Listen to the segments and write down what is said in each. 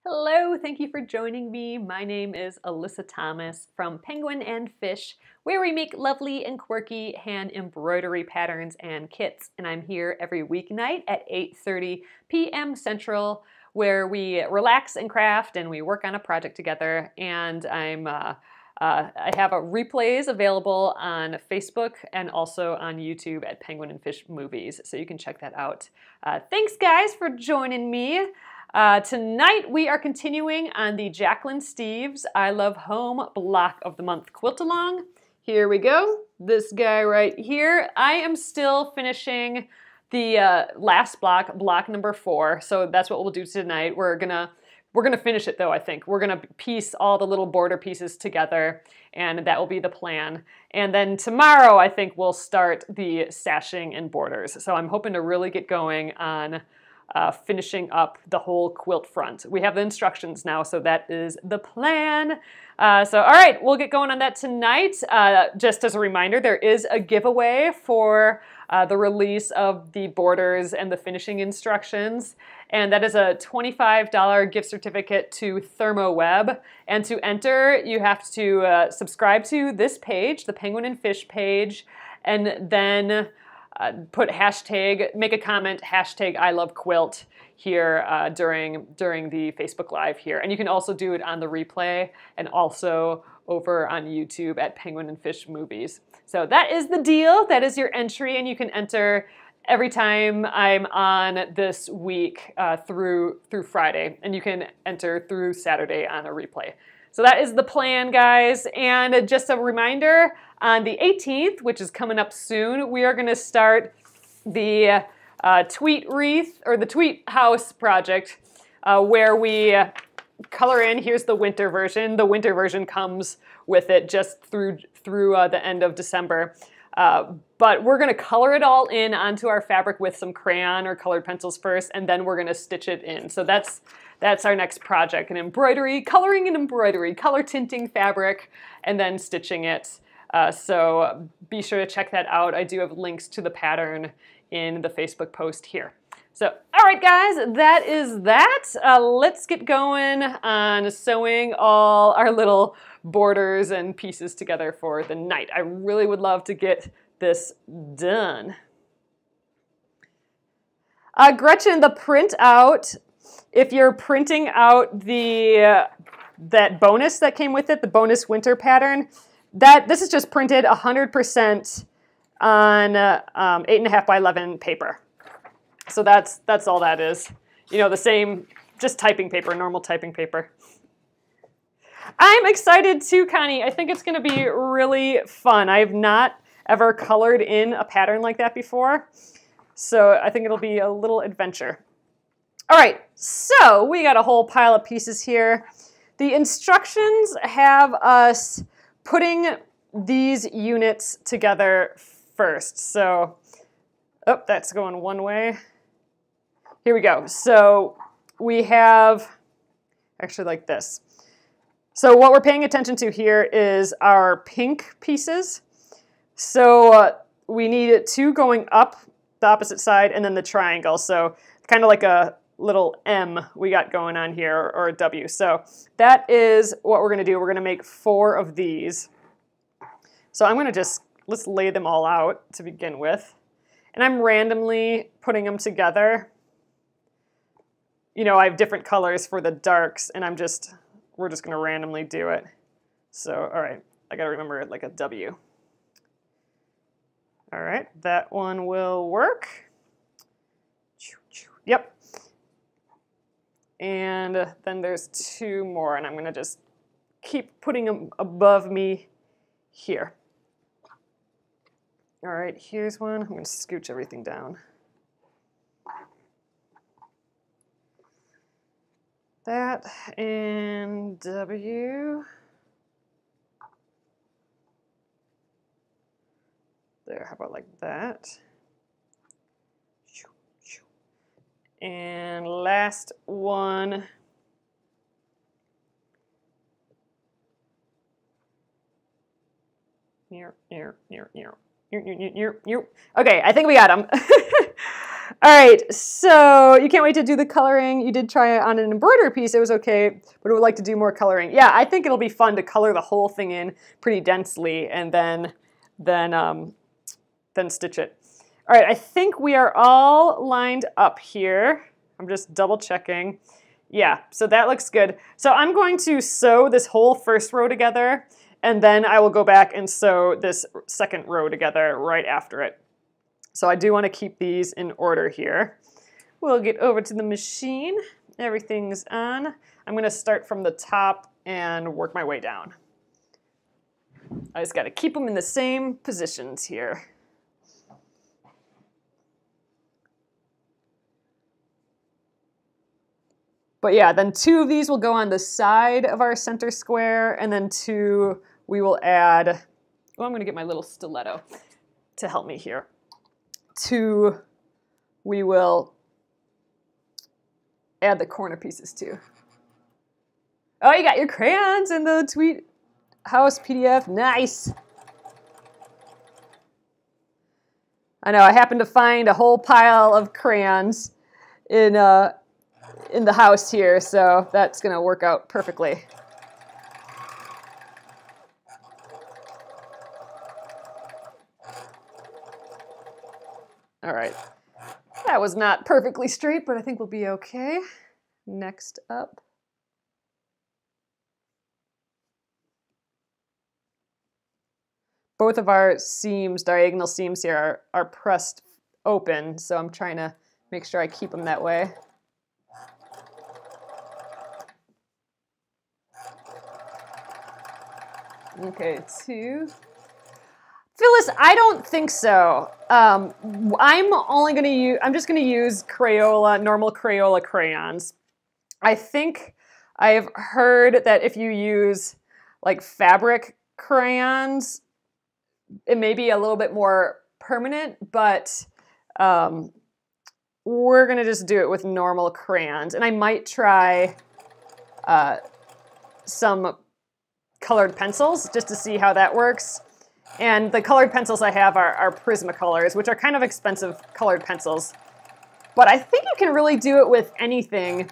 Hello, thank you for joining me. My name is Alyssa Thomas from Penguin and Fish, where we make lovely and quirky hand embroidery patterns and kits. And I'm here every weeknight at 8:30 p.m. Central, where we relax and craft and we work on a project together. And I have replays available on Facebook and also on YouTube at Penguin and Fish Movies, so you can check that out. Thanks, guys, for joining me. Tonight we are continuing on the Jacquelynne Steves I Love Home Block of the Month quilt along. Here we go. This guy right here. I am still finishing the last block, block number 4. So that's what we'll do tonight. We're gonna finish it though, I think. We're gonna piece all the little border pieces together, and that will be the plan. And then tomorrow I think we'll start the sashing and borders. So I'm hoping to really get going on finishing up the whole quilt front. We have the instructions now, so that is the plan. So all right, we'll get going on that tonight. Just as a reminder, there is a giveaway for the release of the borders and the finishing instructions, and that is a $25 gift certificate to Therm-o-Web. And to enter, you have to subscribe to this page, the Penguin and Fish page, and then put hashtag, make a comment, hashtag I love quilt here during the Facebook Live here. And you can also do it on the replay and also over on YouTube at Penguin and Fish Movies. So that is the deal. That is your entry, and you can enter every time I'm on this week through Friday, and you can enter through Saturday on a replay. So that is the plan, guys. And just a reminder, on the 18th, which is coming up soon, we are going to start the tweet wreath, or the tweet house project, where we color in. Here's the winter version. The winter version comes with it just through the end of December. But we're going to color it all in onto our fabric with some crayon or colored pencils first, and then we're going to stitch it in. So that's our next project, an embroidery, coloring and embroidery, color tinting fabric, and then stitching it. So be sure to check that out. I do have links to the pattern in the Facebook post here. So, all right, guys, that is that. Let's get going on sewing all our little borders and pieces together for the night. I really would love to get this done. Gretchen, the printout, if you're printing out that bonus that came with it, the bonus winter pattern, this is just printed 100% on 8.5 by 11 paper. So that's all that is. You know, the same, just typing paper, normal typing paper. I'm excited too, Connie. I think it's going to be really fun. I have not ever colored in a pattern like that before, so I think it'll be a little adventure. All right, so we got a whole pile of pieces here. The instructions have us putting these units together first. So, oh, that's going one way. Here we go. So we have, actually like this. So what we're paying attention to here is our pink pieces. So we need 2 going up the opposite side and then the triangle. So kind of like a little M we got going on here, or a W. So that is what we're going to do. We're going to make 4 of these. So I'm going to let's lay them all out to begin with. And I'm randomly putting them together. You know, I have different colors for the darks, and we're just going to randomly do it. So, all right, I got to remember it like a W. All right, that one will work. Yep. And then there's 2 more, and I'm going to just keep putting them above me here. All right, here's one. I'm going to scooch everything down. That and W. There, how about like that? And last one. Okay, I think we got them. All right, so you can't wait to do the coloring. You did try it on an embroidery piece. It was okay, but I would like to do more coloring. Yeah, I think it'll be fun to color the whole thing in pretty densely and then stitch it. All right, I think we are all lined up here. I'm just double checking. Yeah, so that looks good. So I'm going to sew this whole first row together, and then I will go back and sew this second row together right after it. So I do want to keep these in order here. We'll get over to the machine. Everything's on. I'm going to start from the top and work my way down. I just got to keep them in the same positions here. But yeah, then 2 of these will go on the side of our center square, and then 2 we will add, oh, I'm going to get my little stiletto to help me here. 2 we will add the corner pieces to. Oh, you got your crayons in the Tweet House PDF. Nice. I know, I happened to find a whole pile of crayons in the house here, so that's going to work out perfectly. All right. That was not perfectly straight, but I think we'll be okay. Next up. Both of our seams, diagonal seams here, are pressed open, so I'm trying to make sure I keep them that way. Okay, 2. Phyllis, I don't think so. I'm just going to use Crayola, normal Crayola crayons. I think I've heard that if you use like fabric crayons, it may be a little bit more permanent, but we're going to just do it with normal crayons. And I might try some colored pencils just to see how that works. And the colored pencils I have are Prismacolors, which are kind of expensive colored pencils. But I think you can really do it with anything.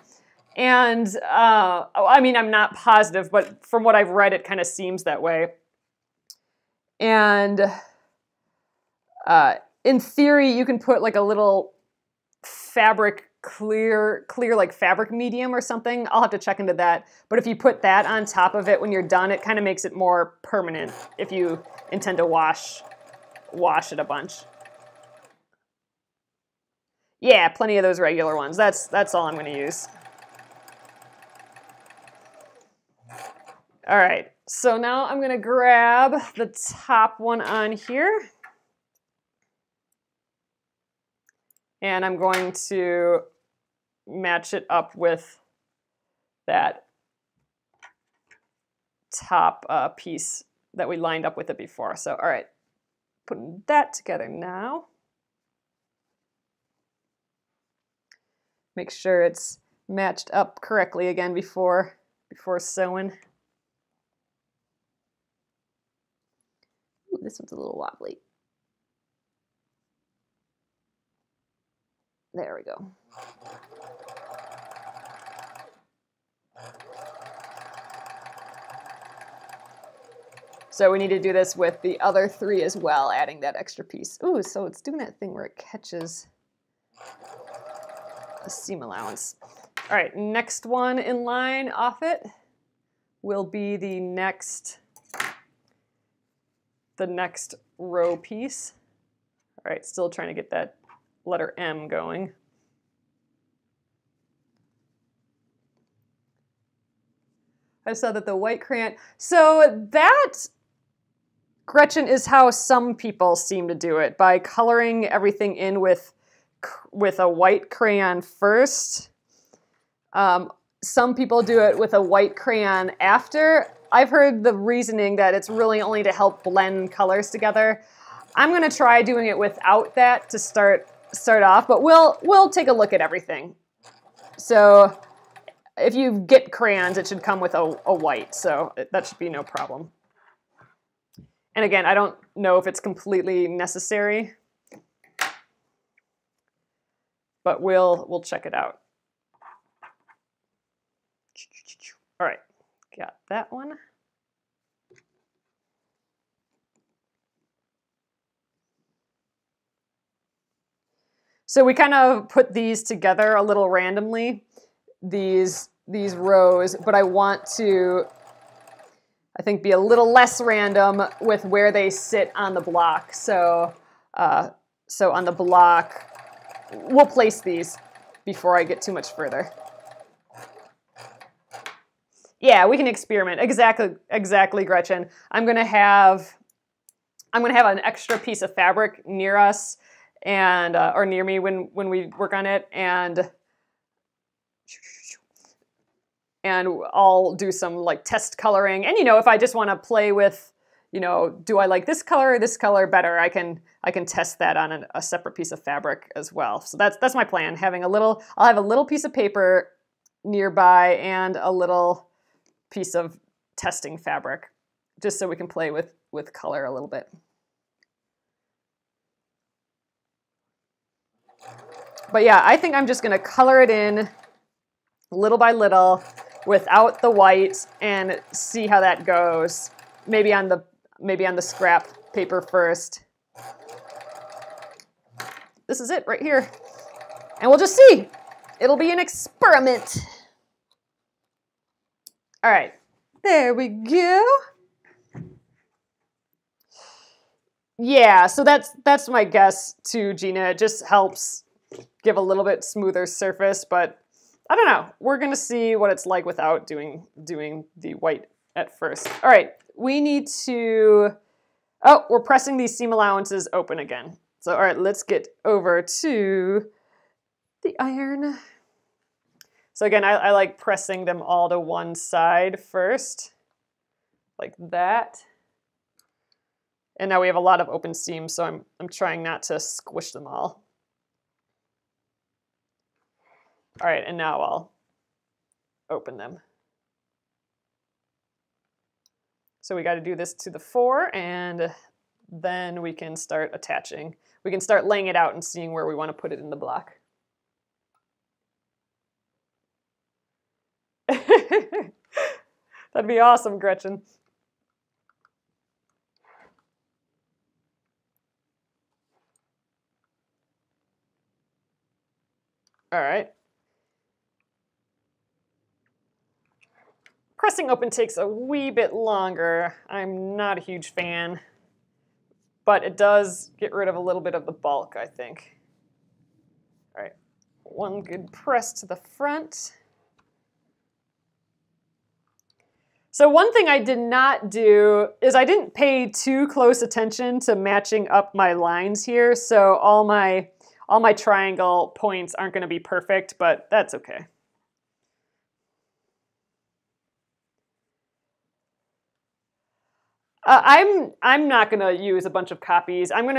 And I mean, I'm not positive, but from what I've read, it kind of seems that way. And in theory, you can put like a little fabric clear like fabric medium or something. I'll have to check into that. But if you put that on top of it when you're done, it kind of makes it more permanent if you intend to wash it a bunch. Yeah, plenty of those regular ones. That's all I'm going to use. All right, so now I'm going to grab the top one on here. And I'm going to match it up with that top piece that we lined up with it before. So, all right, putting that together now. Make sure it's matched up correctly again before sewing. Ooh, this one's a little wobbly. There we go. So we need to do this with the other 3 as well, adding that extra piece. Ooh, so it's doing that thing where it catches a seam allowance. All right, next one in line off it will be the next row piece. All right, still trying to get that letter M going. I saw that the white crayon. So that, Gretchen, is how some people seem to do it, by coloring everything in with a white crayon first. Some people do it with a white crayon after. I've heard the reasoning that it's really only to help blend colors together. I'm going to try doing it without that to start off, but we'll take a look at everything. So if you get crayons, it should come with a white, so that should be no problem. And again, I don't know if it's completely necessary. but we'll check it out. All right, got that one. So we kind of put these together a little randomly, these rows, but I want to, I think, be a little less random with where they sit on the block. So, so on the block, we'll place these before I get too much further. Yeah, we can experiment. Exactly, Gretchen. I'm gonna have an extra piece of fabric near us, and or near me when we work on it, and I'll do some like test coloring. And you know, if I just want to play with, you know, do I like this color or this color better, I can test that on a separate piece of fabric as well. So that's my plan. I'll have a little piece of paper nearby and a little piece of testing fabric, just so we can play with color a little bit. But yeah, I think I'm just gonna color it in little by little without the white and see how that goes. Maybe on the scrap paper first. This is it right here. And we'll just see. It'll be an experiment. All right, there we go. Yeah, so that's my guess too, Gina. It just helps give a little bit smoother surface, but I don't know. We're gonna see what it's like without doing the white at first. All right, we need to, oh, we're pressing these seam allowances open again. So all right, let's get over to the iron. So again, I like pressing them all to one side first, like that. And now we have a lot of open seams, so I'm trying not to squish them all. All right, and now I'll open them. So we got to do this to the 4, and then we can start attaching. We can start laying it out and seeing where we want to put it in the block. That'd be awesome, Gretchen. All right. Pressing open takes a wee bit longer. I'm not a huge fan, but it does get rid of a little bit of the bulk, I think. All right, one good press to the front. So one thing I did not do is I didn't pay too close attention to matching up my lines here. So all my triangle points aren't going to be perfect, but that's okay. I'm not going to use a bunch of copies. I'm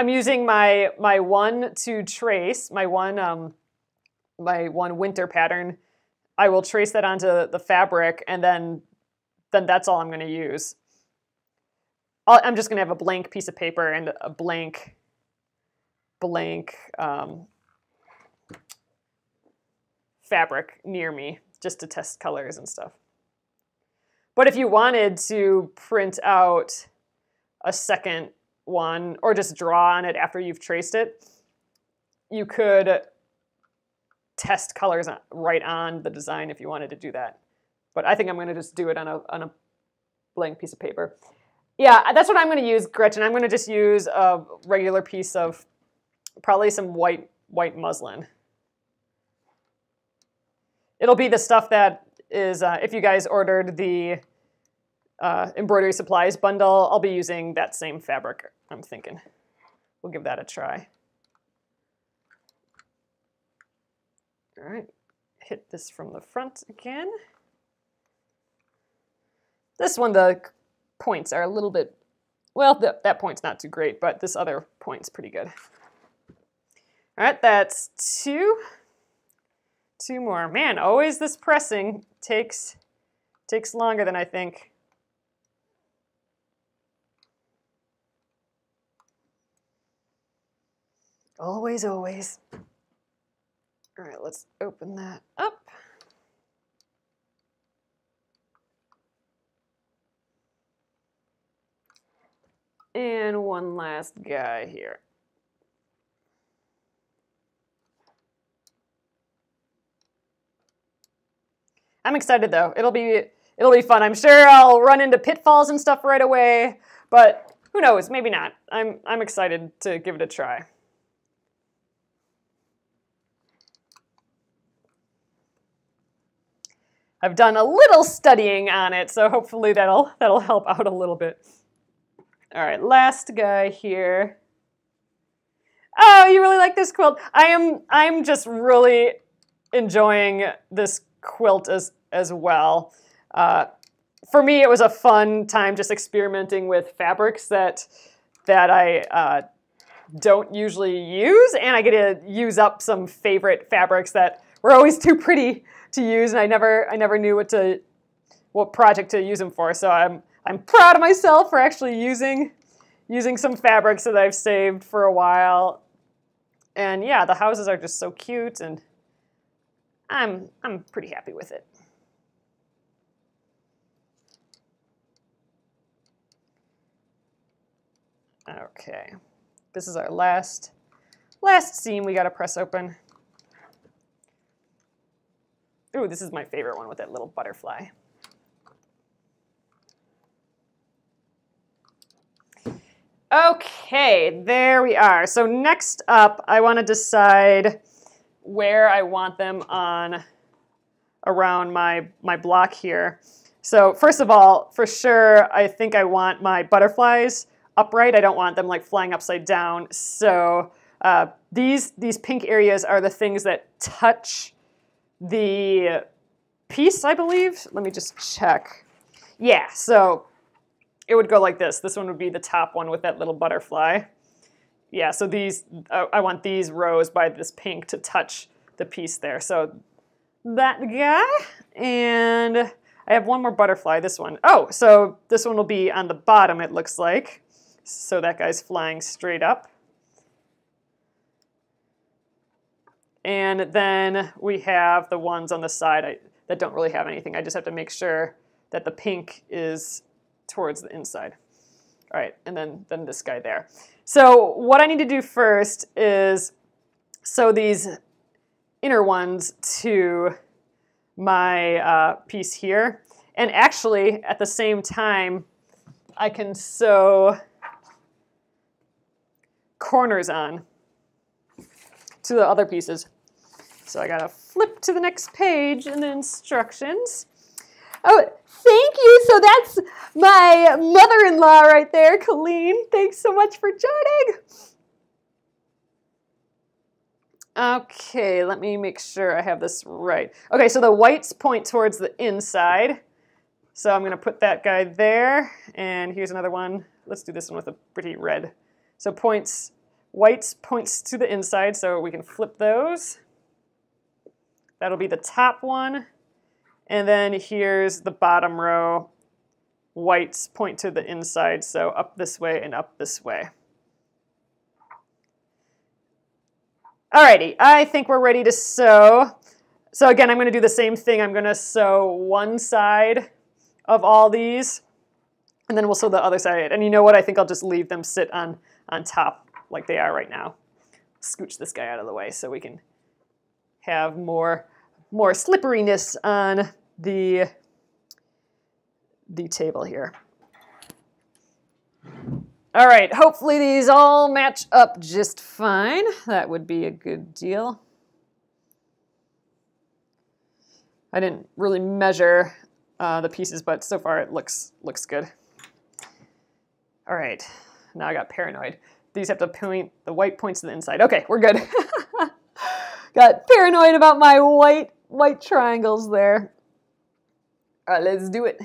using my one to trace, my one winter pattern. I will trace that onto the fabric, and then that's all I'm going to use. I'm just going to have a blank piece of paper and a blank fabric near me, just to test colors and stuff. But if you wanted to print out a second one or just draw on it after you've traced it, you could test colors right on the design if you wanted to do that. But I think I'm going to just do it on a blank piece of paper. Yeah, that's what I'm going to use, Gretchen. I'm going to just use a regular piece of probably some white muslin. It'll be the stuff that is, if you guys ordered the embroidery supplies bundle, I'll be using that same fabric, I'm thinking. We'll give that a try. All right, hit this from the front again. This one, the points are a little bit, well, that point's not too great, but this other point's pretty good. All right, that's 2. 2 more. Man, always this pressing takes longer than I think. Always, always. All right, let's open that up. And one last guy here. I'm excited though. It'll be fun. I'm sure I'll run into pitfalls and stuff right away, but who knows? Maybe not. I'm excited to give it a try. I've done a little studying on it, so hopefully that'll help out a little bit. All right, last guy here. Oh, you really like this quilt? I'm just really enjoying this quilt as well. For me, it was a fun time just experimenting with fabrics that I don't usually use, and I get to use up some favorite fabrics that were always too pretty to use, and I never knew what project to use them for. So I'm proud of myself for actually using some fabrics that I've saved for a while. And yeah, the houses are just so cute, and I'm pretty happy with it. Okay, this is our last seam we gotta press open. Ooh, this is my favorite one with that little butterfly. Okay, there we are. So next up, I want to decide where I want them on around my block here. So first of all, for sure, I think I want my butterflies upright. I don't want them like flying upside down. So these pink areas are the things that touch the piece, I believe. Let me just check. Yeah, so it would go like this. This one would be the top one with that little butterfly. Yeah, so these, I want these rows by this pink to touch the piece there. So that guy, and I have one more butterfly, this one. Oh, so this one will be on the bottom, it looks like. So that guy's flying straight up. And then we have the ones on the side that don't really have anything. I just have to make sure that the pink is towards the inside. All right, and then this guy there. So what I need to do first is sew these inner ones to my piece here. And actually, at the same time, I can sew corners on to the other pieces. So I gotta flip to the next page in the instructions. Oh, thank you. So that's my mother-in-law right there, Colleen. Thanks so much for joining. Okay, let me make sure I have this right. Okay, so the whites point towards the inside. So I'm gonna put that guy there, and here's another one. Let's do this one with a pretty red. So whites points to the inside, so we can flip those. That'll be the top one. And then here's the bottom row. Whites point to the inside, so up this way and up this way. Alrighty, I think we're ready to sew. So again, I'm going to do the same thing. I'm going to sew one side of all these, and then we'll sew the other side. And you know what? I think I'll just leave them sit on top like they are right now. Scooch this guy out of the way so we can have more slipperiness on the table here. All right, hopefully these all match up just fine. That would be a good deal. I didn't really measure the pieces, but so far it looks good. All right, now I got paranoid. These have to point, the white points to the inside. Okay, we're good. Got paranoid about my white triangles there. All right, let's do it.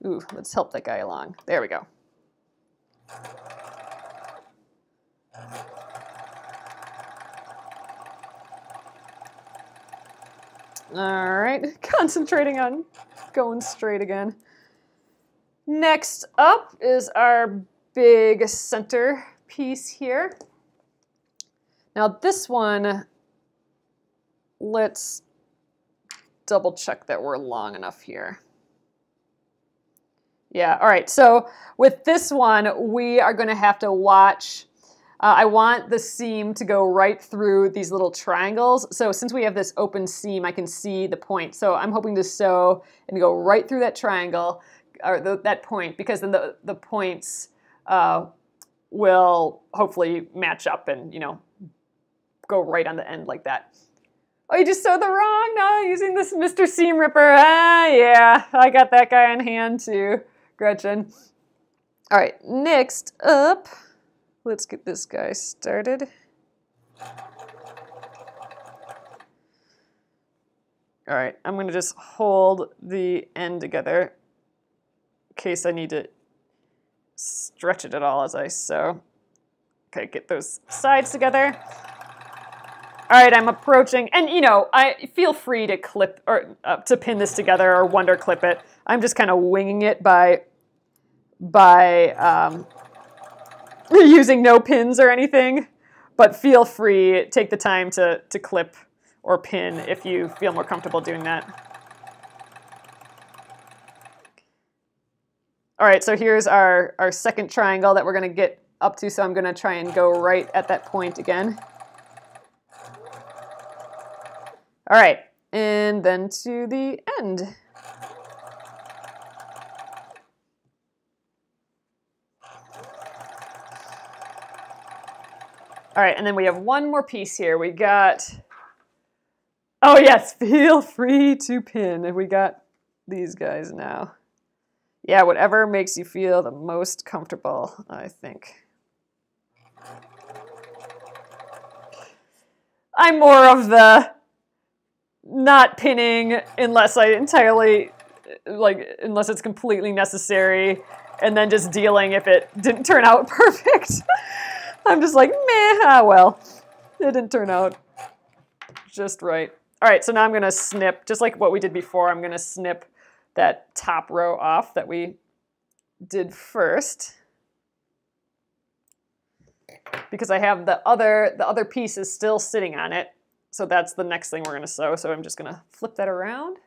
Ooh, let's help that guy along. There we go. All right, concentrating on going straight again. Next up is our big center piece here. Now this one, let's double check that we're long enough here. Yeah, all right, so with this one, we are gonna have to watch. I want the seam to go right through these little triangles. So since we have this open seam, I can see the point. So I'm hoping to sew and go right through that triangle, or that point, because then the points will hopefully match up and, you know, go right on the end like that. Oh, you just sewed the wrong? No, using this Mr. Seam Ripper. Ah, yeah, I got that guy on hand too, Gretchen. All right, next up, let's get this guy started. All right, I'm gonna just hold the end together in case I need to stretch it at all as I sew. Okay, get those sides together. All right, I'm approaching, and you know, I feel free to clip or to pin this together or wonder clip it. I'm just kind of winging it by using no pins or anything, but feel free, take the time to clip or pin if you feel more comfortable doing that. All right, so here's our second triangle that we're gonna get up to, so I'm gonna try and go right at that point again. All right, and then to the end. All right, and then we have one more piece here. We got, oh yes, feel free to pin. And we got these guys now. Yeah, whatever makes you feel the most comfortable, I think. I'm more of the not pinning unless I entirely, unless it's completely necessary, and then just dealing if it didn't turn out perfect. I'm just like, meh, ah well, it didn't turn out just right. All right, so now I'm gonna snip, just like what we did before, I'm gonna snip that top row off that we did first. Because I have the other piece is still sitting on it. So that's the next thing we're gonna sew. So I'm just gonna flip that around.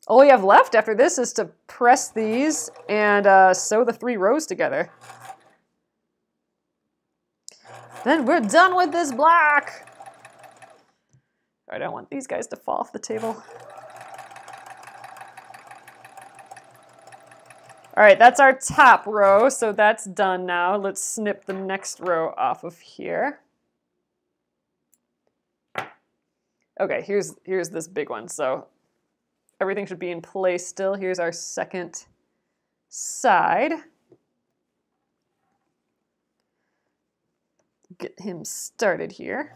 All we have left after this is to press these and sew the 3 rows together. Then we're done with this block. I don't want these guys to fall off the table. All right, that's our top row, so that's done now. Let's snip the next row off of here. Okay, here's this big one. So everything should be in place still. Here's our second side. Get him started here.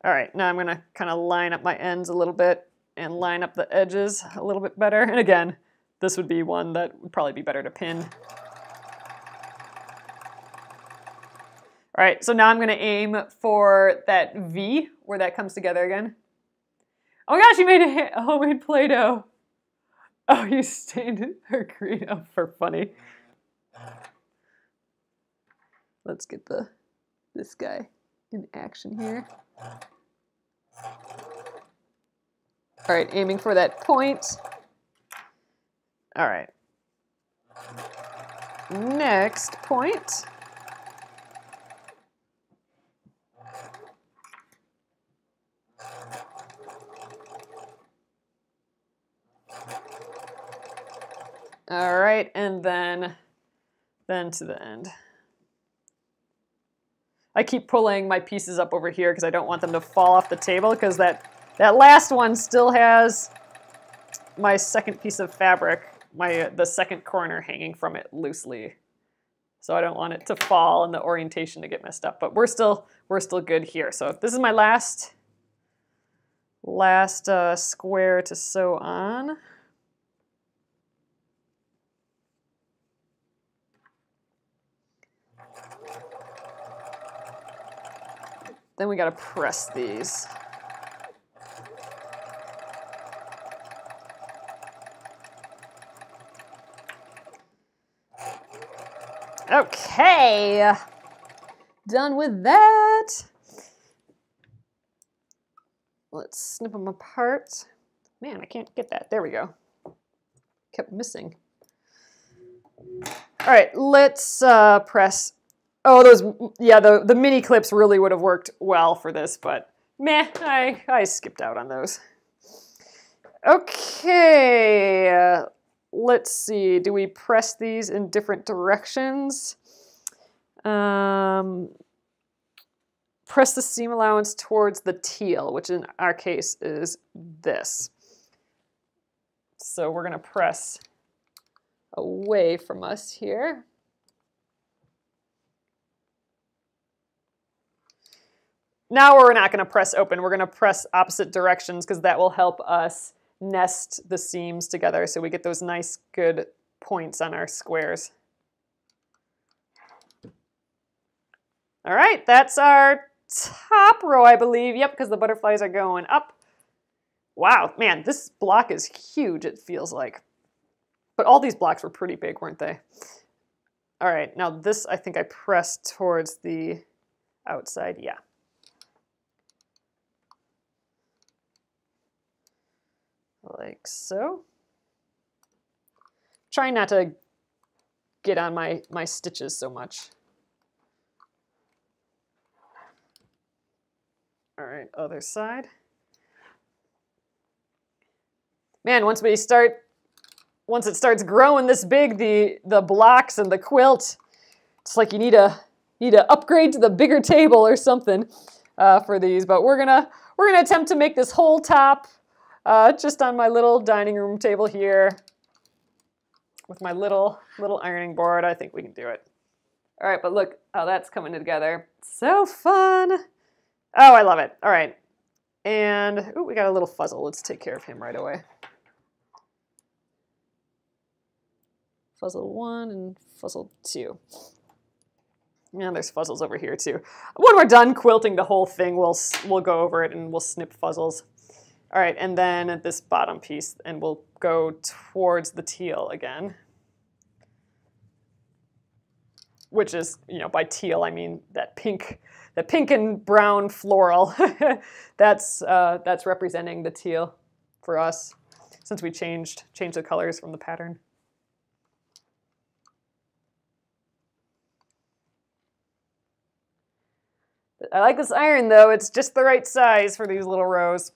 All right, now I'm gonna kind of line up my ends a little bit and line up the edges a little bit better. And again, this would be one that would probably be better to pin. All right, so now I'm gonna aim for that V where that comes together again. Oh my gosh, you made a homemade Play-Doh. Oh, you stained her green up for funny. Let's get this guy in action here. All right, aiming for that point. All right. Next point. All right, and then to the end. I keep pulling my pieces up over here because I don't want them to fall off the table, because that last one still has my second piece of fabric, the second corner hanging from it loosely. So I don't want it to fall and the orientation to get messed up, but we're still good here. So this is my last square to sew on. then we gotta press these. Okay, done with that. Let's snip them apart. Man, I can't get that. There we go. Kept missing. All right, let's press. Oh, those, yeah, the mini clips really would have worked well for this, but meh, I skipped out on those. Okay, let's see. Do we press these in different directions? Press the seam allowance towards the teal, which in our case is this. So we're going to press away from us here. Now we're not going to press open. We're going to press opposite directions because that will help us nest the seams together so we get those nice good points on our squares. All right, that's our top row, I believe. Yep, because the butterflies are going up. Wow, man, this block is huge, it feels like. But all these blocks were pretty big, weren't they? All right, now this I think I pressed towards the outside. Yeah. Like so. Trying not to get on my stitches so much. All right, other side. Man, once it starts growing this big, the blocks and the quilt, it's like you need to upgrade to the bigger table or something for these. But we're gonna attempt to make this whole top just on my little dining room table here with my little ironing board. I think we can do it. All right, but look how that's coming together. So fun. Oh, I love it. All right. And ooh, we got a little fuzzle. Let's take care of him right away. Fuzzle 1 and fuzzle 2. Yeah, there's fuzzles over here too. When we're done quilting the whole thing, we'll go over it and we'll snip fuzzles. All right, and then this bottom piece, and we'll go towards the teal again. Which is, you know, by teal I mean that pink and brown floral. That's representing the teal for us, since we changed the colors from the pattern. I like this iron though, it's just the right size for these little rows.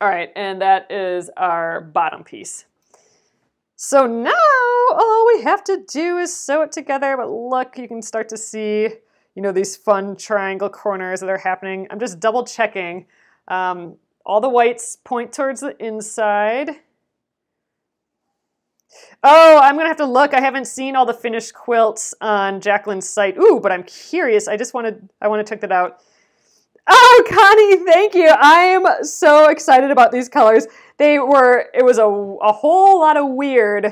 All right, and that is our bottom piece. So now all we have to do is sew it together, but look, you can start to see, you know, these fun triangle corners that are happening. I'm just double checking. All the whites point towards the inside. Oh, I'm gonna have to look. I haven't seen all the finished quilts on Jacquelynne's site. Ooh, but I'm curious. I want to check that out. Oh, Connie, thank you. I am so excited about these colors. It was a whole lot of weird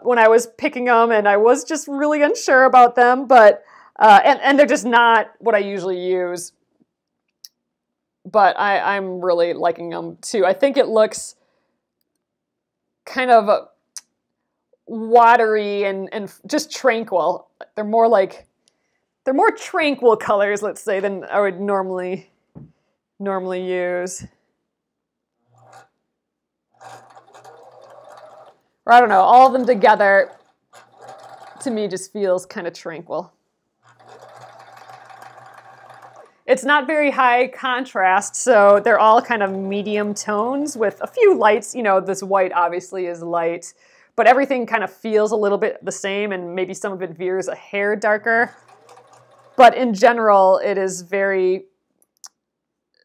when I was picking them, and I was just really unsure about them, but and they're just not what I usually use. But I'm really liking them too. I think it looks kind of watery and just tranquil. They're more tranquil colors, let's say, than I would normally use. Or I don't know, all of them together to me just feels kind of tranquil. It's not very high contrast, so they're all kind of medium tones with a few lights. You know, this white obviously is light, but everything kind of feels a little bit the same, and maybe some of it veers a hair darker. But in general, it is very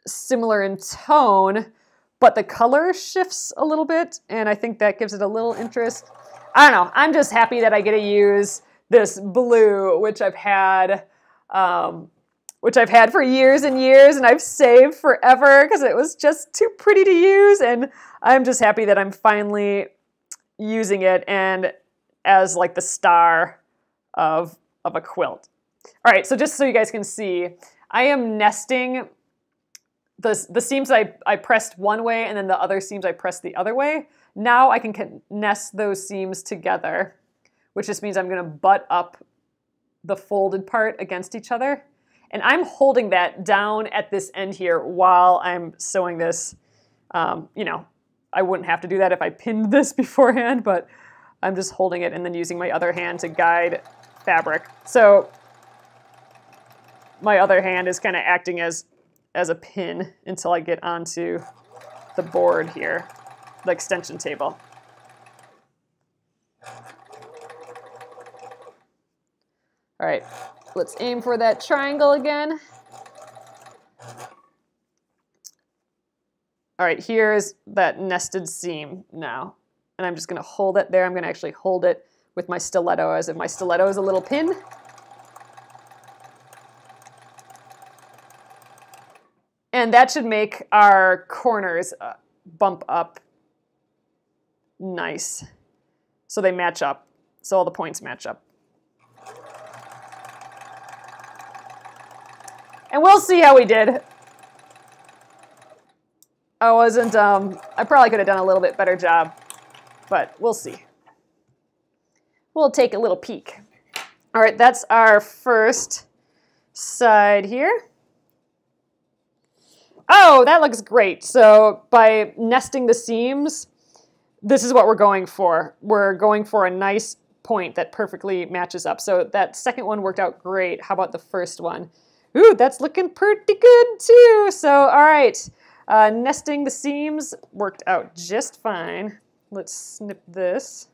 similar in tone, but the color shifts a little bit, and I think that gives it a little interest. I don't know. I'm just happy that I get to use this blue, which I've had for years and years, and I've saved forever because it was just too pretty to use, and I'm just happy that I'm finally using it and as like the star of a quilt. All right, so just so you guys can see, I am nesting the seams I pressed one way and then the other seams I pressed the other way. Now I can nest those seams together, which just means I'm going to butt up the folded part against each other. And I'm holding that down at this end here while I'm sewing this. You know, I wouldn't have to do that if I pinned this beforehand, but I'm just holding it and then using my other hand to guide fabric. So my other hand is kind of acting as a pin until I get onto the board here, the extension table. All right, let's aim for that triangle again. All right, here's that nested seam now. And I'm just gonna hold it there. I'm gonna actually hold it with my stiletto as if my stiletto is a little pin. And that should make our corners bump up nice. So they match up, so all the points match up. And we'll see how we did. I probably could have done a little bit better job, but we'll see. We'll take a little peek. All right, that's our first side here. Oh, that looks great. So by nesting the seams, this is what we're going for. We're going for a nice point that perfectly matches up. So that second one worked out great. How about the first one? Ooh, that's looking pretty good too. So, all right, nesting the seams worked out just fine. Let's snip this.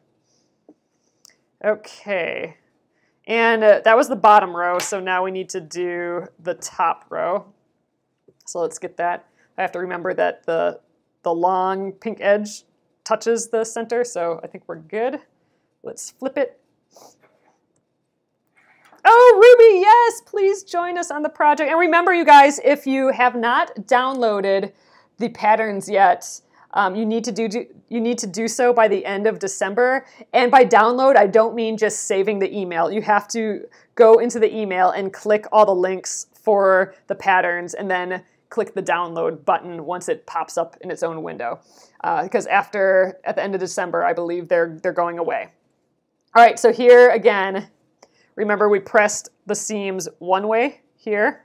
Okay, and that was the bottom row. So now we need to do the top row. So let's get that. I have to remember that the long pink edge touches the center, so I think we're good. Let's flip it. Oh, Ruby, yes, please join us on the project. And remember, you guys, if you have not downloaded the patterns yet, you need to do so by the end of December. And by download, I don't mean just saving the email. You have to go into the email and click all the links for the patterns and then click the download button once it pops up in its own window. Because at the end of December, I believe they're going away. All right, so here again, remember we pressed the seams one way here,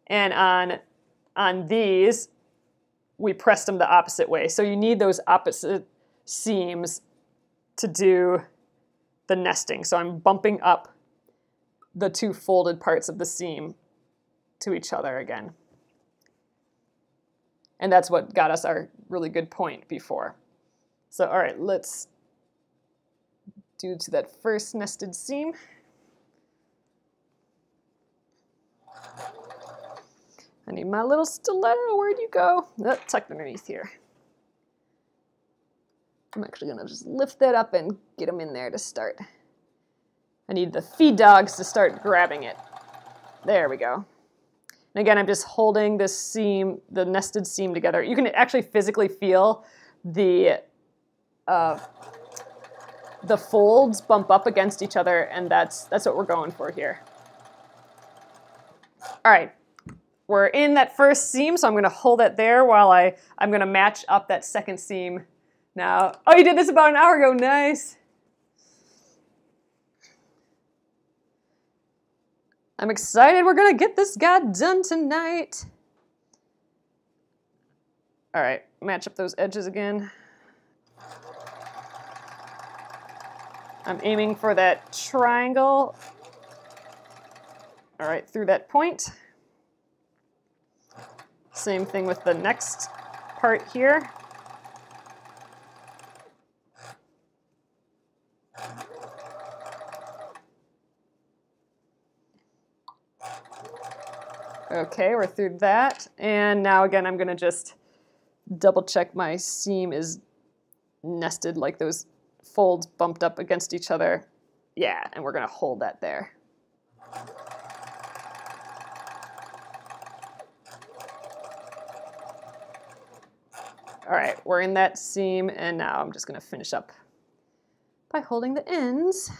and on these, we pressed them the opposite way. So you need those opposite seams to do the nesting. So I'm bumping up the two folded parts of the seam to each other again. And that's what got us our really good point before. So, all right, let's do to that first nested seam. I need my little stiletto. Where'd you go? Oh, tucked underneath here. I'm actually gonna just lift that up and get them in there to start. I need the feed dogs to start grabbing it. There we go. And again, I'm just holding this seam, the nested seam together. You can actually physically feel the folds bump up against each other, and that's what we're going for here. All right, we're in that first seam, so I'm gonna hold it there while I'm gonna match up that second seam now. Oh, you did this about an hour ago, nice. I'm excited we're gonna get this guy done tonight. All right, match up those edges again. I'm aiming for that triangle. All right, through that point. Same thing with the next part here. Okay, we're through that. And now again, I'm gonna just double check my seam is nested, like those folds bumped up against each other. Yeah, and we're gonna hold that there. All right, we're in that seam, and now I'm just gonna finish up by holding the ends.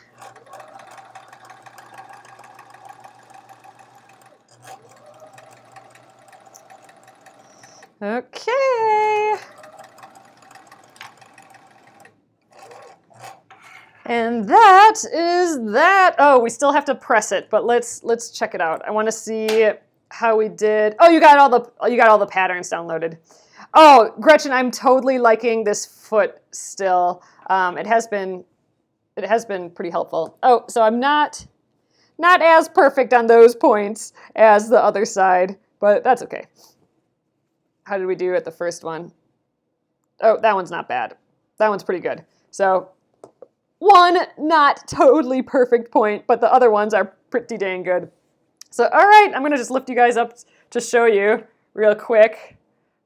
Okay. And that is that. Oh, we still have to press it, but let's check it out. I want to see how we did. Oh, you got all the patterns downloaded. Oh, Gretchen, I'm totally liking this foot still. It has been pretty helpful. Oh, so I'm not as perfect on those points as the other side, but that's okay. How did we do at the first one? Oh, that one's not bad. That one's pretty good. So one not totally perfect point, but the other ones are pretty dang good. So all right, I'm gonna just lift you guys up to show you real quick.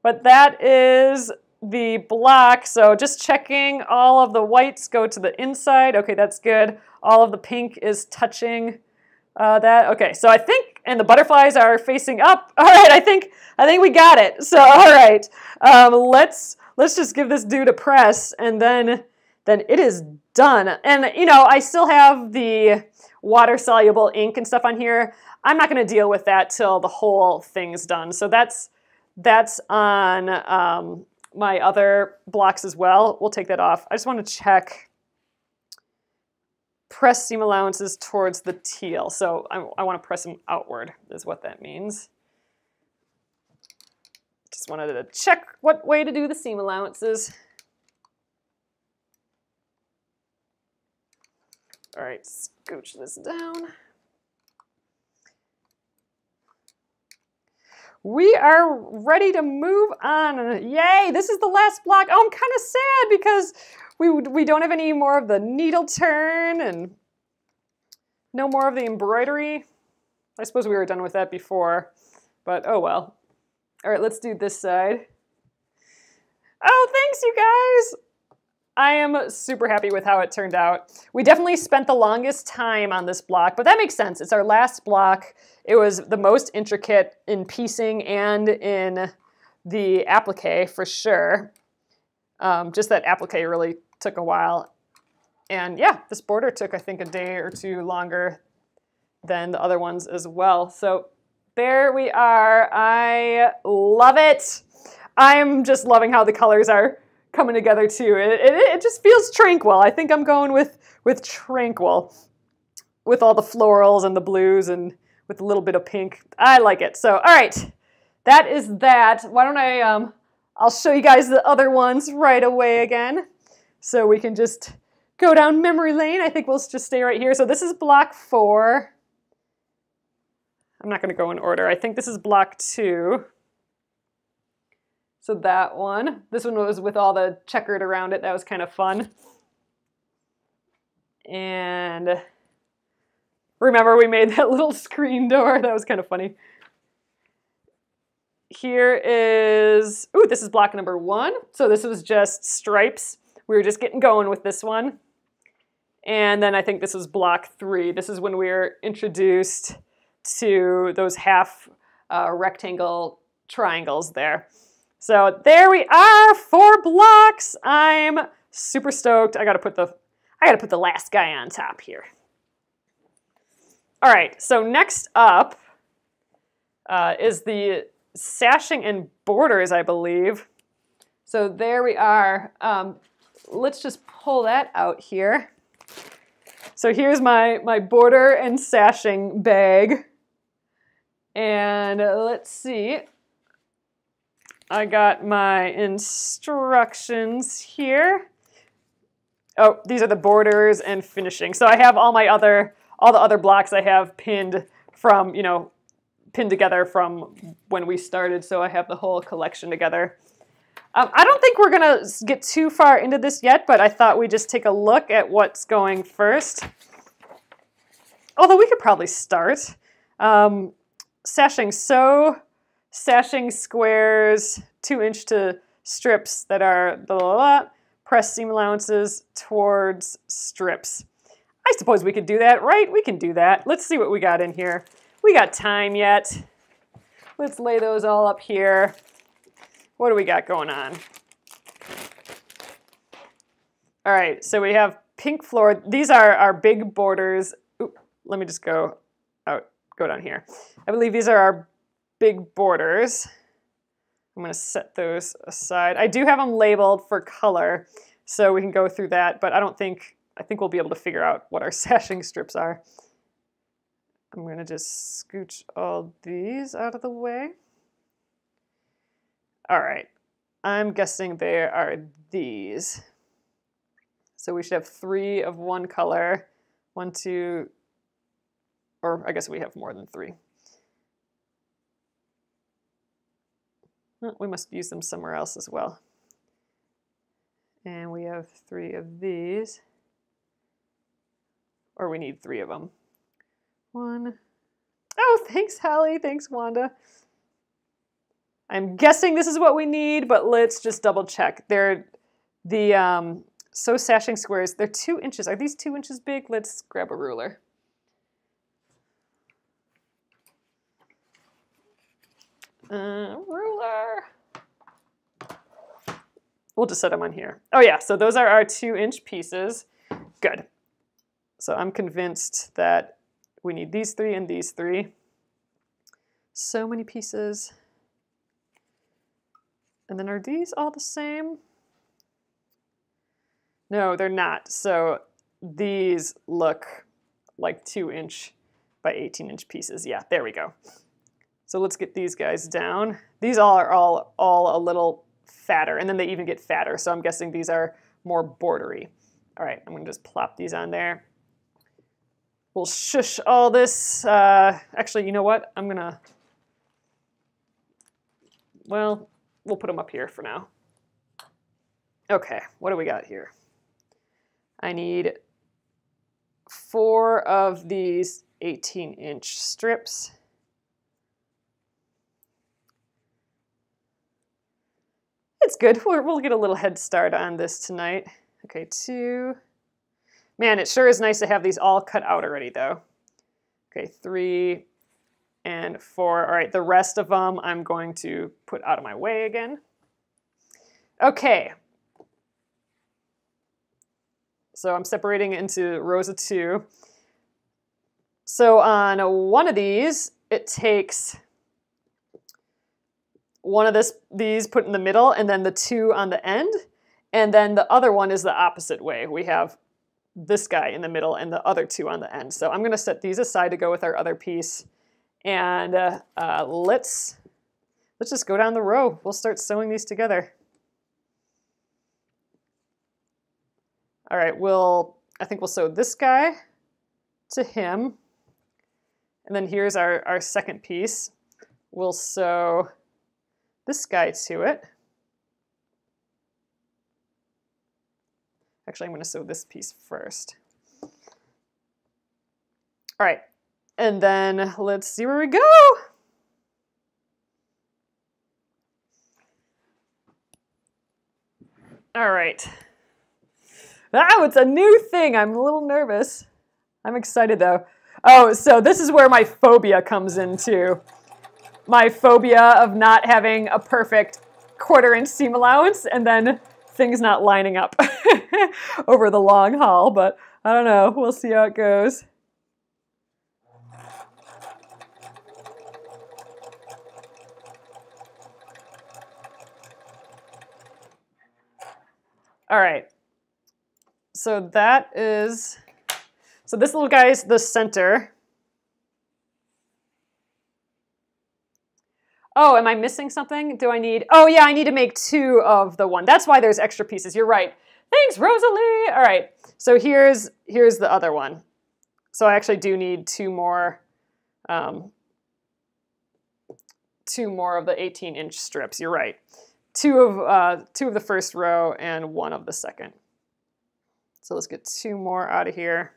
But that is the block. So just checking, all of the whites go to the inside. Okay, that's good. All of the pink is touching that. Okay, so I think, and the butterflies are facing up. All right, I think we got it. So all right, let's just give this dude a press, and then it is done. And you know, I still have the water-soluble ink and stuff on here. I'm not going to deal with that till the whole thing's done. So that's on my other blocks as well. We'll take that off. I just want to check. Press seam allowances towards the teal. So I want to press them outward is what that means. Just wanted to check what way to do the seam allowances. All right, scooch this down. We are ready to move on. Yay, this is the last block. Oh, I'm kind of sad because we don't have any more of the needle turn and no more of the embroidery. I suppose we were done with that before, but oh well. All right, let's do this side. Oh, thanks you guys. I am super happy with how it turned out. We definitely spent the longest time on this block, but that makes sense. It's our last block. It was the most intricate in piecing and in the applique for sure. Just that applique really took a while. And yeah, this border took, I think, a day or two longer than the other ones as well. So there we are. I love it. I'm just loving how the colors are coming together too. It just feels tranquil. I think I'm going with tranquil with all the florals and the blues and with a little bit of pink. I like it. So, all right, that is that. Why don't I'll show you guys the other ones right away again. So we can just go down memory lane. I think we'll just stay right here. So this is block 4. I'm not going to go in order. I think this is block 2. So that one. This one was with all the checkered around it. That was kind of fun. And remember we made that little screen door. That was kind of funny. Here is, ooh, this is block number 1. So this was just stripes. We were just getting going with this one. And then I think this was block 3. This is when we were introduced to those half rectangle triangles there. So there we are, 4 blocks. I'm super stoked. I gotta put the last guy on top here. All right, so next up is the sashing and borders, I believe. So there we are. Let's just pull that out here. So here's my border and sashing bag. And let's see. I got my instructions here. Oh, these are the borders and finishing. So I have all the other blocks I have pinned from, pinned together from when we started. So I have the whole collection together. I don't think we're gonna get too far into this yet, but I thought we'd just take a look at what's going first. Although we could probably start. Sashing sew. Sashing squares 2-inch to strips that are blah, blah, blah. Press seam allowances towards strips. I suppose we could do that, right? We can do that. Let's see what we got in here. We got time yet. Let's lay those all up here. What do we got going on? All right, so we have pink floor. These are our big borders. Ooh, let me just go down here. I believe these are our big borders. I'm going to set those aside. I do have them labeled for color, so we can go through that, but I think we'll be able to figure out what our sashing strips are. I'm going to just scooch all these out of the way. All right, I'm guessing they are these. So we should have 3 of one color. 1, 2, or I guess we have more than 3. We must use them somewhere else as well. And we have 3 of these. Or we need 3 of them. 1. Oh, thanks, Hallie. Thanks, Wanda. I'm guessing this is what we need, but let's just double check. They're the sew sashing squares. They're 2 inches. Are these 2 inches big? Let's grab a ruler. Ruler. We'll just set them on here. Oh yeah, so those are our 2-inch pieces. Good. So I'm convinced that we need these 3 and these 3. So many pieces. And then are these all the same? No, they're not. So these look like 2-inch by 18-inch pieces. Yeah, there we go. So let's get these guys down. These are all a little fatter, and then they even get fatter. So I'm guessing these are more bordery. All right, I'm gonna just plop these on there. We'll shush all this. Actually, you know what? Well, we'll put them up here for now. Okay, what do we got here? I need 4 of these 18-inch strips. It's good. We'll get a little head start on this tonight. Okay, 2. Man, it sure is nice to have these all cut out already, though. Okay, 3 and 4. All right, the rest of them I'm going to put out of my way again. Okay. So I'm separating it into rows of 2. So on one of these, it takes one of these put in the middle, and then the 2 on the end. And then the other one is the opposite way. We have this guy in the middle and the other 2 on the end. So I'm going to set these aside to go with our other piece. And let's just go down the row. We'll start sewing these together. All right, I think we'll sew this guy to him. And then here's our second piece. We'll sew this guy to it. Actually, I'm going to sew this piece first. All right, and then let's see where we go. All right. Oh, it's a new thing. I'm a little nervous. I'm excited though. Oh, so this is where my phobia comes in too. My phobia of not having a perfect 1/4-inch seam allowance and then things not lining up over the long haul, but I don't know. We'll see how it goes. All right. So this little guy is the center. Oh, am I missing something? Do I need, oh yeah, I need to make 2 of the one. That's why there's extra pieces. You're right. Thanks, Rosalie. All right, so here's the other one. So I actually do need 2 more of the 18-inch strips. You're right. 2 of the first row and 1 of the second. So let's get 2 more out of here.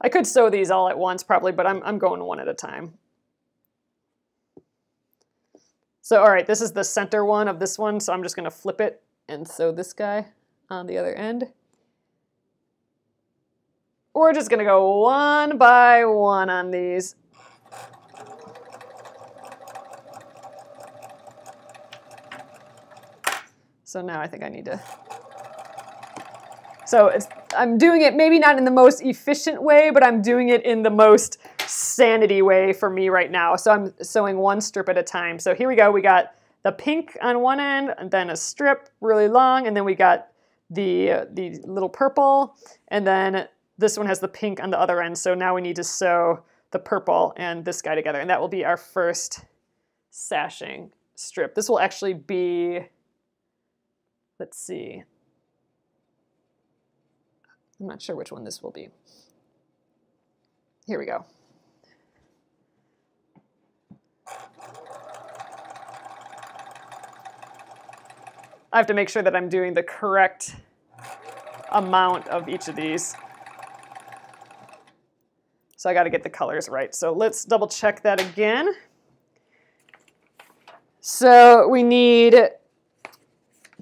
I could sew these all at once probably, but I'm going one at a time. So all right, this is the center one of this one, so I'm just gonna flip it and sew this guy on the other end. We're just gonna go one by one on these. So now I think I need to, I'm doing it maybe not in the most efficient way, but I'm doing it in the most sanity way for me right now. So I'm sewing one strip at a time. So here we go. We got the pink on one end, and then a strip really long, and then we got the little purple, and then this one has the pink on the other end. So now we need to sew the purple and this guy together, and that will be our first sashing strip. This will actually be, let's see, I'm not sure which one this will be. Here we go. I have to make sure that I'm doing the correct amount of each of these. So I got to get the colors right. So let's double check that again. So we need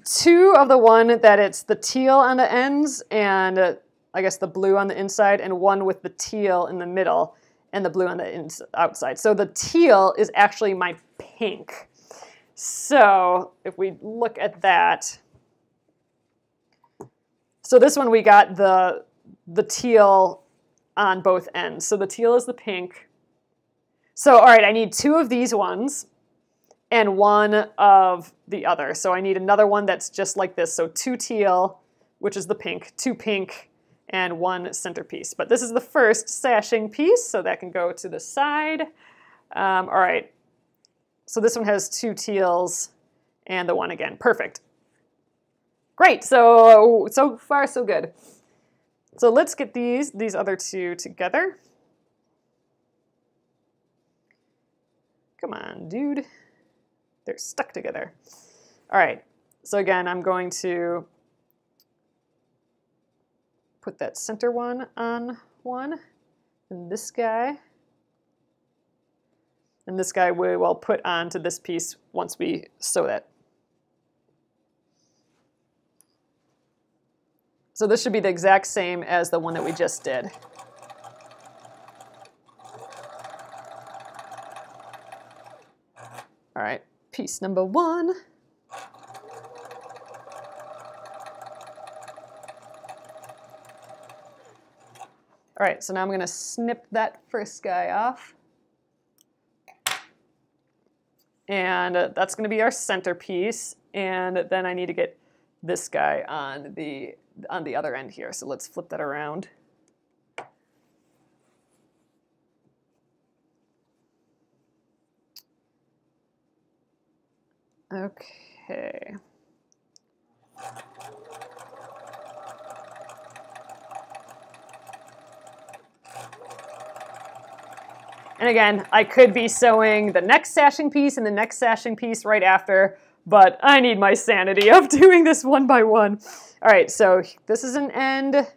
2 of the one that it's the teal on the ends and I guess the blue on the inside, and 1 with the teal in the middle and the blue on the outside. So the teal is actually my pink. So if we look at that, so this one we got the teal on both ends. So the teal is the pink. So all right, I need 2 of these ones and 1 of the other. So I need another one that's just like this. So 2 teal, which is the pink, 2 pink, and 1 centerpiece. But this is the first sashing piece, so that can go to the side. All right. So this one has 2 teals and the one again. Perfect. Great. So far so good. So let's get these other 2 together. Come on, dude. They're stuck together. All right. So again, I'm going to put that center one on one, and this guy. And this guy we will put onto this piece once we sew that. So this should be the exact same as the one that we just did. All right, piece number 1. All right, so now I'm going to snip that first guy off. And that's going to be our centerpiece. And then I need to get this guy on the other end here. So let's flip that around. Okay. And again, I could be sewing the next sashing piece and the next sashing piece right after, but I need my sanity of doing this one by one. All right, so this is an end.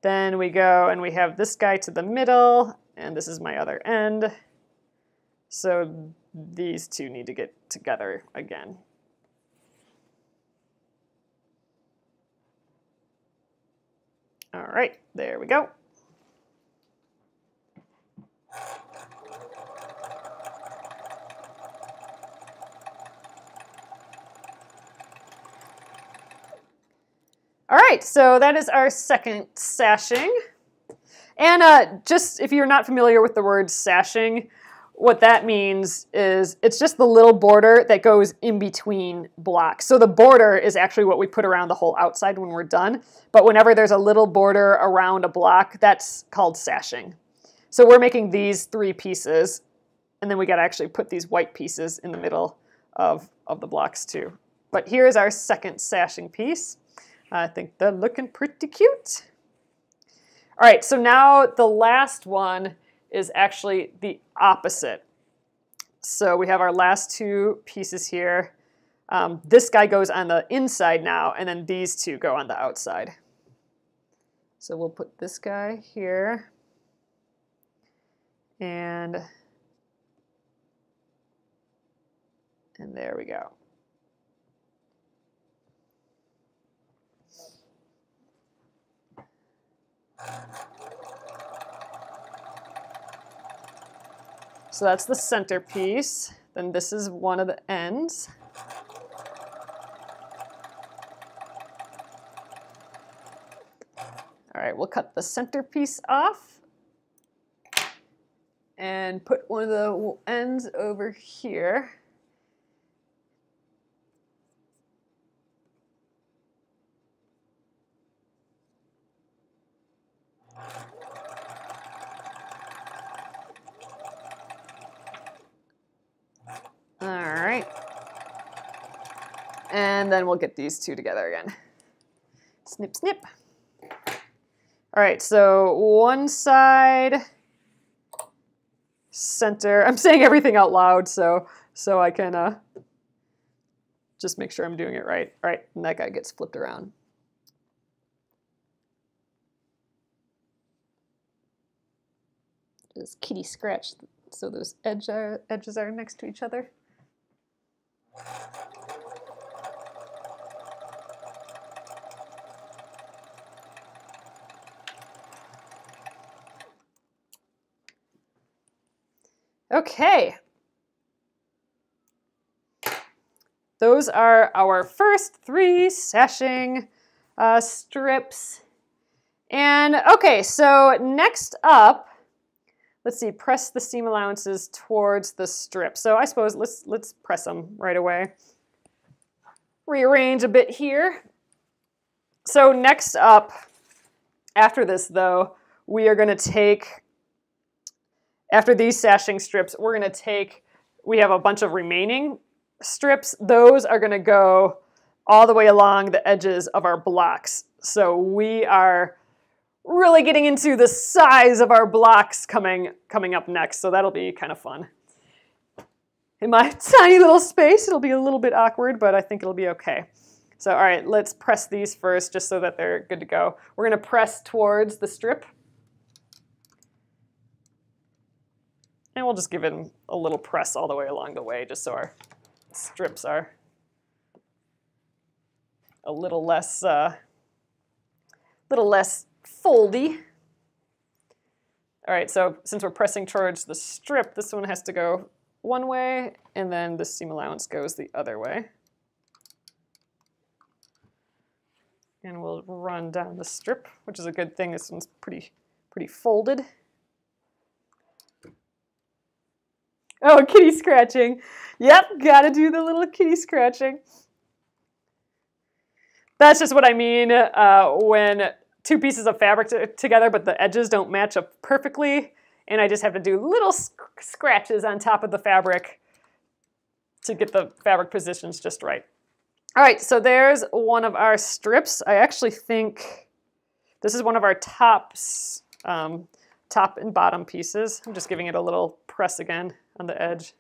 Then we go and we have this guy to the middle, and this is my other end. So these 2 need to get together again. All right, there we go. All right, so that is our second sashing. And just if you're not familiar with the word sashing, what that means is it's just the little border that goes in between blocks. So the border is actually what we put around the whole outside when we're done. But whenever there's a little border around a block, that's called sashing. So we're making these 3 pieces, and then we got to actually put these white pieces in the middle of the blocks too. But here is our second sashing piece. I think they're looking pretty cute. All right, so now the last one is actually the opposite. So we have our last 2 pieces here. This guy goes on the inside now, and then these 2 go on the outside. So we'll put this guy here. And there we go. So that's the centerpiece. Then this is one of the ends. All right, we'll cut the centerpiece off. and put one of the ends over here. All right. And then we'll get these two together again. Snip, snip. All right, so one side, center. I'm saying everything out loud so I can just make sure I'm doing it right. All right, and that guy gets flipped around. Just kitty scratch so those edges are next to each other. Okay. Those are our first 3 sashing strips. And okay, so next up, let's see, press the seam allowances towards the strip. So I suppose let's press them right away. Rearrange a bit here. So next up, after this though, we are going to take, after these sashing strips, we're going to take, we have a bunch of remaining strips. Those are going to go all the way along the edges of our blocks. So we are really getting into the size of our blocks coming up next. So that'll be kind of fun. In my tiny little space, it'll be a little bit awkward, but I think it'll be okay. So all right, let's press these first just so that they're good to go. We're going to press towards the strip. And we'll just give it a little press all the way along the way, just so our strips are a little less foldy. All right, so since we're pressing towards the strip, this one has to go one way, and then the seam allowance goes the other way. And we'll run down the strip, which is a good thing. This one's pretty folded. Oh, kitty scratching. Yep, gotta do the little kitty scratching. That's just what I mean when 2 pieces of fabric together, but the edges don't match up perfectly, and I just have to do little scratches on top of the fabric to get the fabric positions just right. All right, so there's one of our strips. I actually think this is one of our top and bottom pieces. I'm just giving it a little press again on the edge.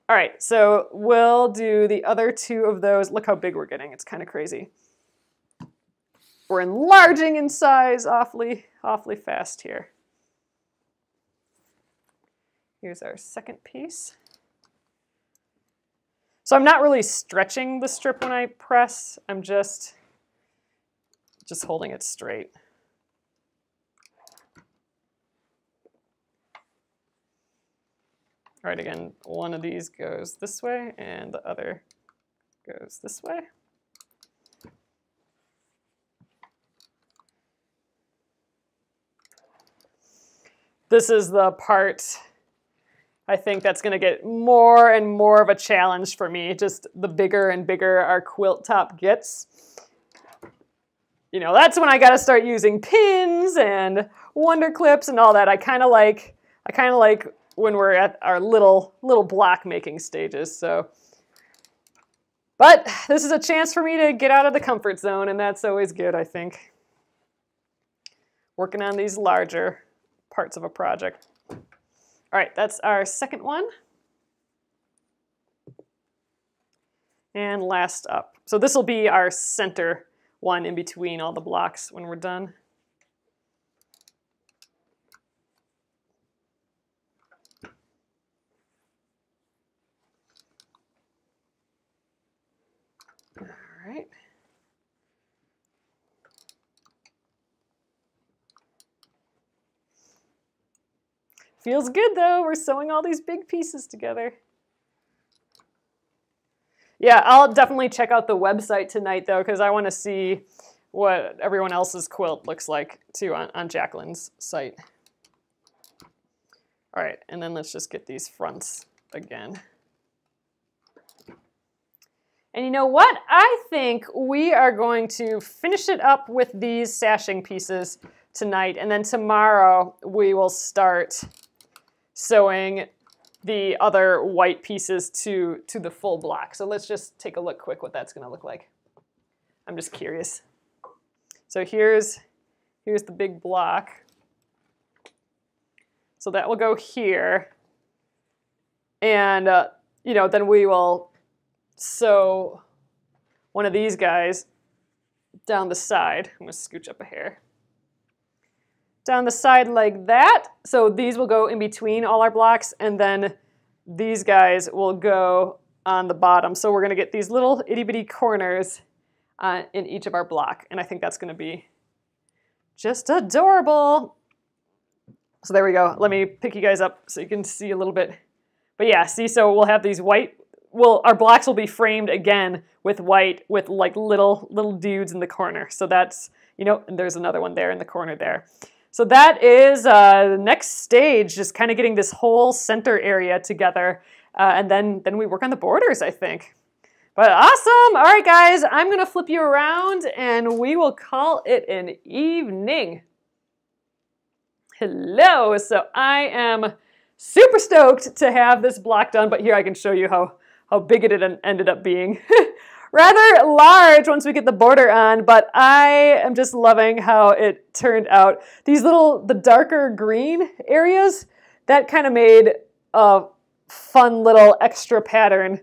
All right, so we'll do the other 2 of those. Look how big we're getting. It's kind of crazy. We're enlarging in size awfully fast here. Here's our second piece. So I'm not really stretching the strip when I press. I'm just holding it straight. All right, again, one of these goes this way and the other goes this way. This is the part I think that's going to get more and more of a challenge for me. Just the bigger and bigger our quilt top gets. You know, that's when I got to start using pins and wonder clips and all that. I kind of like when we're at our little block making stages. So, but this is a chance for me to get out of the comfort zone, and that's always good, I think. Working on these larger parts of a project. All right, that's our second one. And last up. So this will be our center one in between all the blocks when we're done. All right. Feels good though, we're sewing all these big pieces together. Yeah, I'll definitely check out the website tonight though, because I want to see what everyone else's quilt looks like too on Jacquelynne's site. All right, and then let's just get these fronts again. And you know what? I think we are going to finish it up with these sashing pieces tonight, and then tomorrow we will start sewing the other white pieces to the full block. So let's just take a look quick what that's gonna look like. I'm just curious. So here's the big block. So that will go here. And you know, then we will sew one of these guys down the side. I'm gonna scooch up a hair. Down the side like that. So these will go in between all our blocks, and then these guys will go on the bottom. So we're gonna get these little itty bitty corners in each of our block, and I think that's gonna be just adorable. So there we go. Let me pick you guys up so you can see a little bit. But yeah, see, so we'll have these white, our blocks will be framed again with white with like little dudes in the corner. So that's, you know, and there's another one there in the corner there. So that is the next stage, just kind of getting this whole center area together. And then we work on the borders, I think. But awesome. All right, guys, I'm going to flip you around and we will call it an evening. Hello. So I am super stoked to have this block done, but here I can show you how big it ended up being. Rather large once we get the border on, but I am just loving how it turned out. These the darker green areas, that kind of made a fun little extra pattern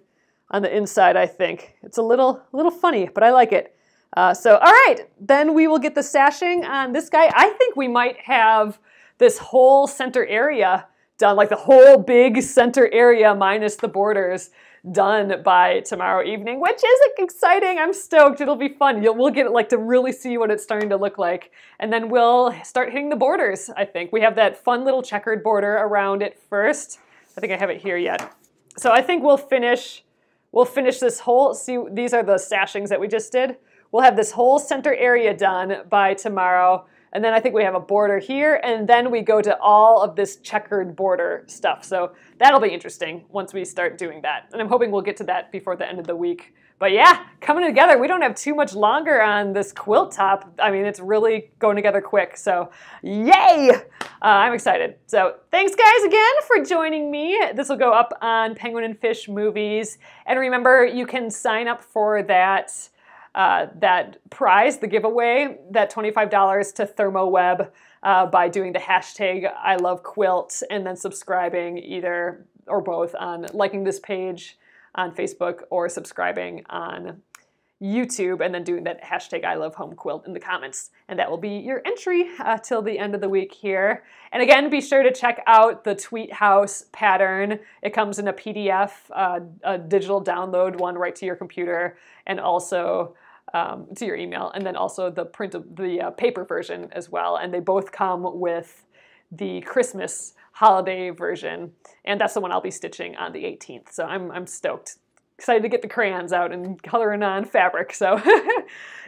on the inside, I think. It's a little funny, but I like it. So, all right, then we will get the sashing on this guy. I think we might have this whole center area done, like the whole big center area minus the borders, done by tomorrow evening, which is exciting. I'm stoked. It'll be fun. We'll get like to really see what it's starting to look like. And then we'll start hitting the borders, I think. We have that fun little checkered border around it first. I think I have it here yet. So I think we'll finish this whole, see, these are the sashings that we just did. We'll have this whole center area done by tomorrow. And then I think we have a border here, and then we go to all of this checkered border stuff. So that'll be interesting once we start doing that. And I'm hoping we'll get to that before the end of the week. But yeah, coming together. We don't have too much longer on this quilt top. I mean, it's really going together quick. So yay! I'm excited. So thanks guys again for joining me. This will go up on Penguin and Fish Movies. And remember, you can sign up for that prize, the giveaway, that $25 to Therm-o-Web by doing the hashtag #ILoveQuilt and then subscribing either or both on liking this page on Facebook or subscribing on YouTube and then doing that hashtag #ILoveHomeQuilt in the comments. And that will be your entry till the end of the week here. And again, be sure to check out the Tweet House pattern. It comes in a PDF, a digital download one right to your computer, and also to your email, and then also the paper version as well. And they both come with the Christmas holiday version, and that's the one I'll be stitching on the 18th. So I'm stoked. Excited to get the crayons out and coloring on fabric. So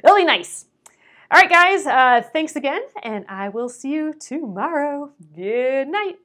it'll be nice. All right, guys, thanks again, and I will see you tomorrow. Good night.